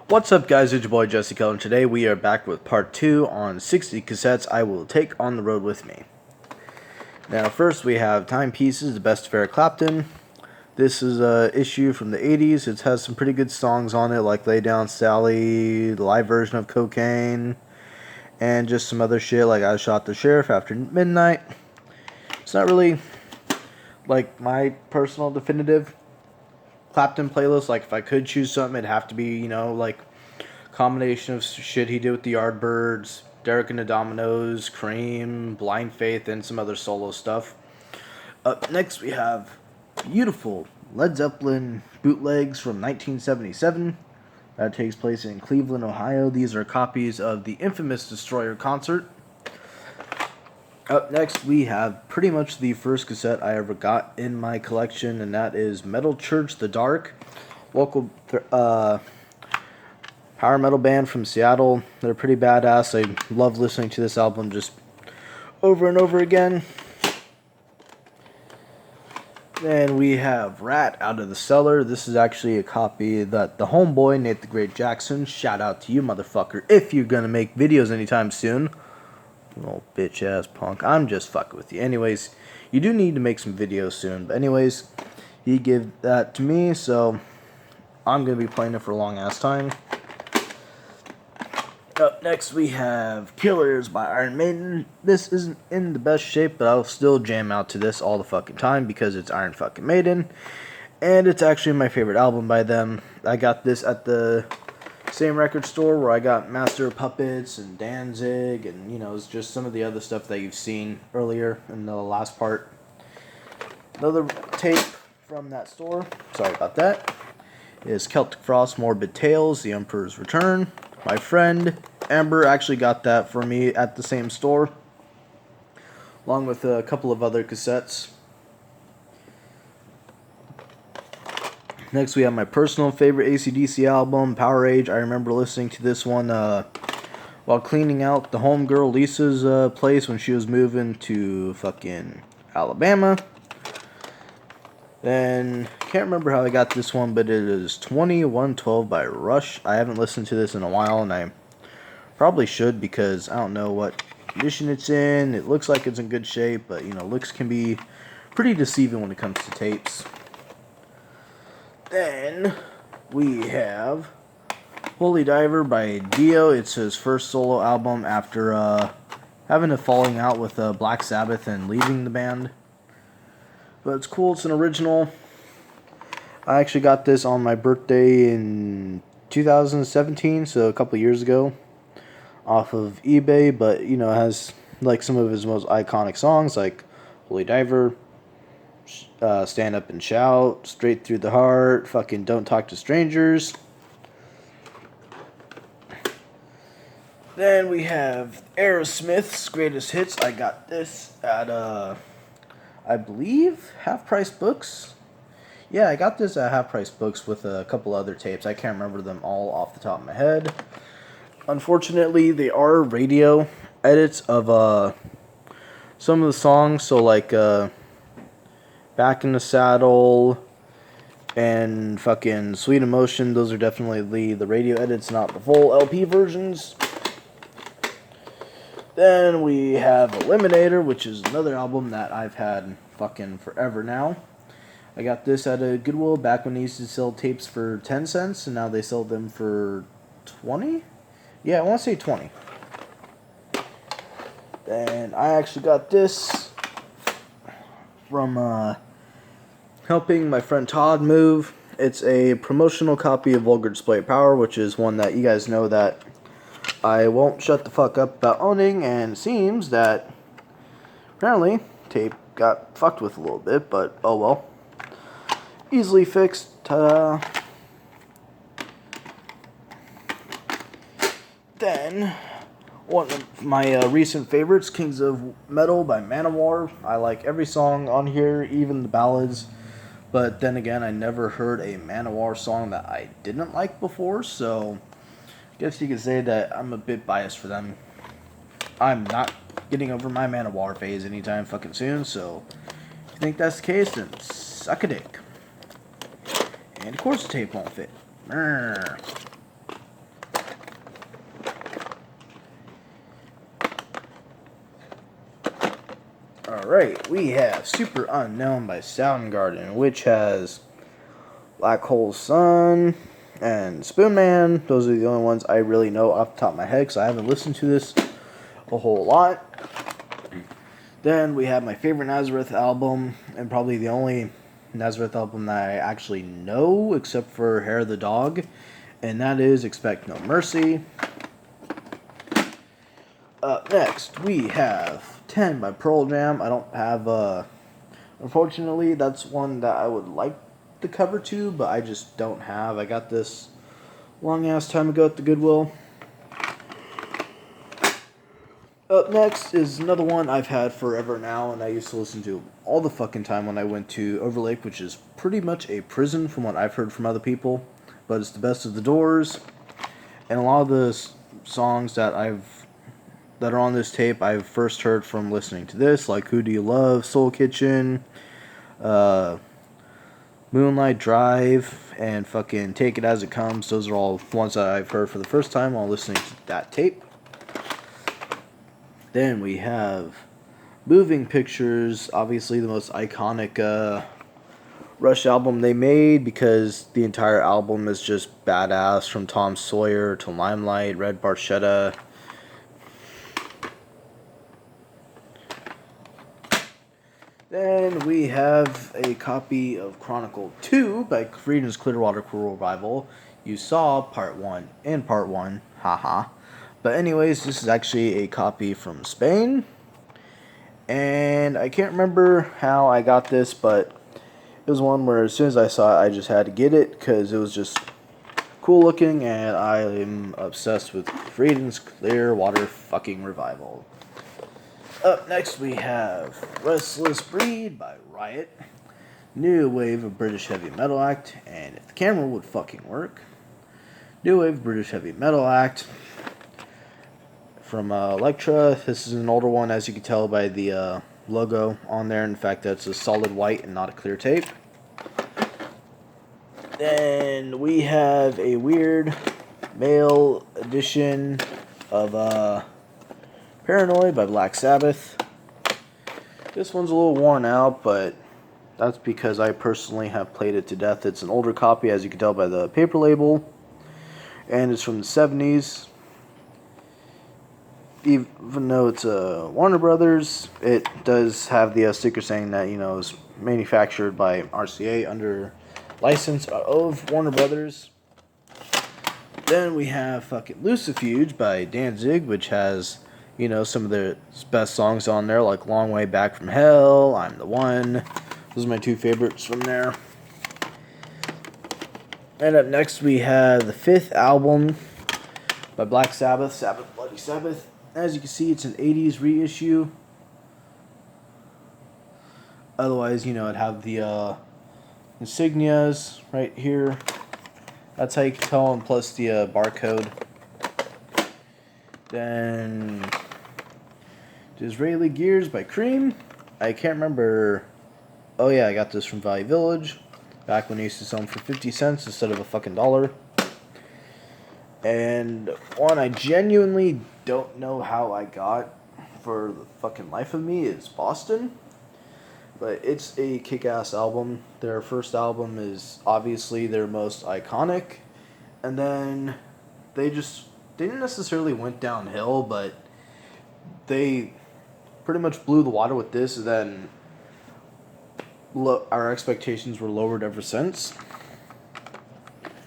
What's up, guys? It's your boy Jesse Keller, and today we are back with part 2 on 60 cassettes I will take on the road with me. Now, first we have Timepieces, the best of Eric Clapton. This is a issue from the 80s. It has some pretty good songs on it, like Lay Down Sally, the live version of Cocaine, and just some other shit like I Shot the Sheriff After Midnight. It's not really like my personal definitive Clapton playlist. Like, if I could choose something, it'd have to be, like combination of shit he did with the Yardbirds, Derek and the Dominoes, Cream, Blind Faith, and some other solo stuff. Up next, we have beautiful Led Zeppelin bootlegs from 1977. That takes place in Cleveland, Ohio. These are copies of the infamous Destroyer concert. Up next, we have pretty much the first cassette I ever got in my collection, and that is Metal Church The Dark, local power metal band from Seattle. They're pretty badass. I love listening to this album just over and over again. Then we have Rat Out of the Cellar. This is actually a copy that the homeboy, Nate the Great Jackson, shout out to you, motherfucker, if you're gonna make videos anytime soon. Little bitch ass punk. I'm just fucking with you. Anyways, you do need to make some videos soon. But anyways, he gave that to me, so I'm gonna be playing it for a long ass time. Up next, we have Killers by Iron Maiden. This isn't in the best shape, but I'll still jam out to this all the fucking time because it's Iron fucking Maiden. And it's actually my favorite album by them. I got this at the same record store where I got Master of Puppets and Danzig and, it's just some of the other stuff that you've seen earlier in the last part. Another tape from that store, sorry about that, is Celtic Frost Morbid Tales, The Emperor's Return. My friend Amber actually got that for me at the same store, along with a couple of other cassettes. Next, we have my personal favorite AC/DC album, Power Age. I remember listening to this one while cleaning out the homegirl Lisa's place when she was moving to fucking Alabama. Then, can't remember how I got this one, but it is 2112 by Rush. I haven't listened to this in a while, and I probably should because I don't know what condition it's in. It looks like it's in good shape, but, looks can be pretty deceiving when it comes to tapes. Then, we have Holy Diver by Dio. It's his first solo album after having a falling out with Black Sabbath and leaving the band. But it's cool, it's an original. I actually got this on my birthday in 2017, so a couple years ago, off of eBay, but, it has, like, some of his most iconic songs, like Holy Diver, Stand Up and Shout, Straight Through the Heart, fucking Don't Talk to Strangers. Then we have Aerosmith's Greatest Hits. I got this at, I believe, Half Price Books. Yeah, I got this at Half Price Books with a couple other tapes. I can't remember them all off the top of my head. Unfortunately, they are radio edits of some of the songs. So, like, Back in the Saddle and fucking Sweet Emotion. Those are definitely the radio edits, not the full LP versions. Then we have Eliminator, which is another album that I've had fucking forever now. I got this at a Goodwill back when they used to sell tapes for 10 cents, and now they sell them for 20? Yeah, I want to say 20. Then I actually got this from helping my friend Todd move. It's a promotional copy of Vulgar Display of Power, which is one that you guys know that I won't shut the fuck up about owning, and it seems that apparently tape got fucked with a little bit, but oh well. Easily fixed. Ta-da. Then, one of my recent favorites, Kings of Metal by Manowar. I like every song on here, even the ballads. But then again, I never heard a Manowar song that I didn't like before, so I guess you could say that I'm a bit biased for them. I'm not getting over my Manowar phase anytime fucking soon, so if you think that's the case, then suck a dick. And of course the tape won't fit. Alright, we have Super Unknown by Soundgarden, which has Black Hole Sun and Spoon Man. Those are the only ones I really know off the top of my head, because I haven't listened to this a whole lot. Then we have my favorite Nazareth album, and probably the only Nazareth album that I actually know, except for Hair of the Dog, and that is Expect No Mercy. Up next, we have 10 by Pearl Jam. I don't have, unfortunately, that's one that I would like the cover to, but I just don't have. I got this long ass time ago at the Goodwill. Up next is another one I've had forever now, and I used to listen to all the fucking time when I went to Overlake, which is pretty much a prison from what I've heard from other people, but it's the best of the Doors. And a lot of the songs that are on this tape I've first heard from listening to this, like Who Do You Love, Soul Kitchen, Moonlight Drive, and fucking Take It As It Comes. Those are all ones that I've heard for the first time while listening to that tape. Then we have Moving Pictures, obviously the most iconic Rush album they made, because the entire album is just badass, from Tom Sawyer to Limelight, Red Barchetta. Then we have a copy of Chronicle 2 by Creedence Clearwater Revival. You saw part 1 and part 1, haha. But anyways, this is actually a copy from Spain. And I can't remember how I got this, but it was one where as soon as I saw it, I just had to get it, because it was just cool looking, and I am obsessed with Creedence Clearwater fucking Revival. Up next we have Restless Breed by Riot, new wave of British heavy metal act, and if the camera would fucking work, new wave of British heavy metal act from Elektra. This is an older one, as you can tell by the logo on there. In fact, that's a solid white and not a clear tape. Then we have a weird male edition of Paranoid by Black Sabbath. This one's a little worn out, but that's because I personally have played it to death. It's an older copy, as you can tell by the paper label, and it's from the 70s. Even though it's Warner Brothers, it does have the sticker saying that, you know, it's manufactured by RCA under license of Warner Brothers. Then we have fucking Lucifuge by Danzig, which has, you know, some of their best songs on there, like Long Way Back from Hell, I'm the One. Those are my two favorites from there. And up next we have the 5th album by Black Sabbath, Sabbath Bloody Sabbath. As you can see, it's an 80s reissue. Otherwise, you know, it'd have the insignias right here. That's how you can tell, and plus the barcode. Then Disraeli Gears by Cream. I can't remember. Oh yeah, I got this from Value Village back when I used to sell them for 50 cents instead of a fucking $1. And one I genuinely don't know how I got for the fucking life of me is Boston. But it's a kick-ass album. Their first album is obviously their most iconic. And then they just didn't necessarily went downhill, but they pretty much blew the water with this, and then our expectations were lowered ever since.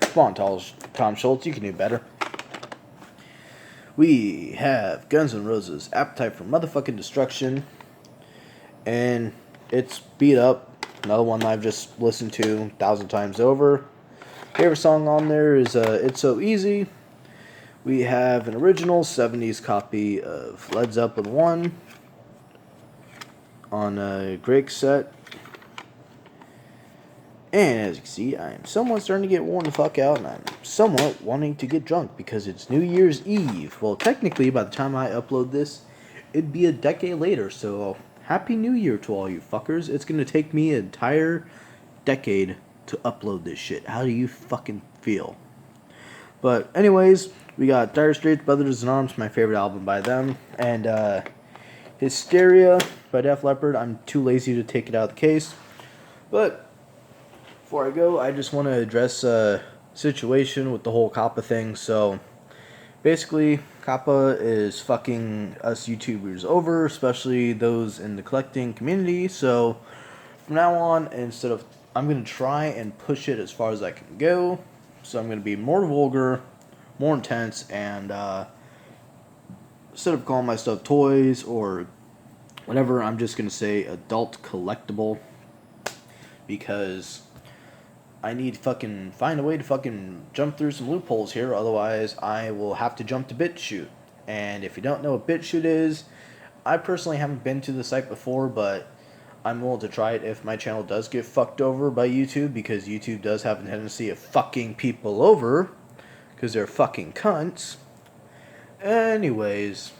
Come on, Tom Schultz, you can do better. We have Guns N' Roses' Appetite for Motherfucking Destruction, and it's beat up. Another one I've just listened to 1,000 times over. Favorite song on there is It's So Easy. We have an original 70s copy of Led Zeppelin 1 on a great cassette. And as you can see, I am somewhat starting to get worn the fuck out, and I'm somewhat wanting to get drunk because it's New Year's Eve. Well, technically, by the time I upload this, it'd be a decade later, so Happy New Year to all you fuckers. It's going to take me an entire decade to upload this shit. How do you fucking feel? But anyways, we got Dire Straits, Brothers in Arms, my favorite album by them. And Hysteria by Def Leppard. I'm too lazy to take it out of the case. But before I go, I just want to address a situation with the whole Kappa thing. So basically, Kappa is fucking us YouTubers over, especially those in the collecting community. So from now on, I'm going to try and push it as far as I can go. So I'm going to be more vulgar, more intense, and instead of calling my stuff toys or whatever, I'm just going to say adult collectible, because I need to fucking find a way to fucking jump through some loopholes here, otherwise I will have to jump to BitChute. And if you don't know what BitChute is, I personally haven't been to the site before, but I'm willing to try it if my channel does get fucked over by YouTube, because YouTube does have a tendency of fucking people over, because they're fucking cunts. Anyways,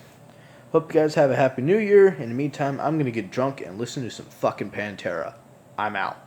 hope you guys have a happy new year. In the meantime, I'm gonna get drunk and listen to some fucking Pantera. I'm out.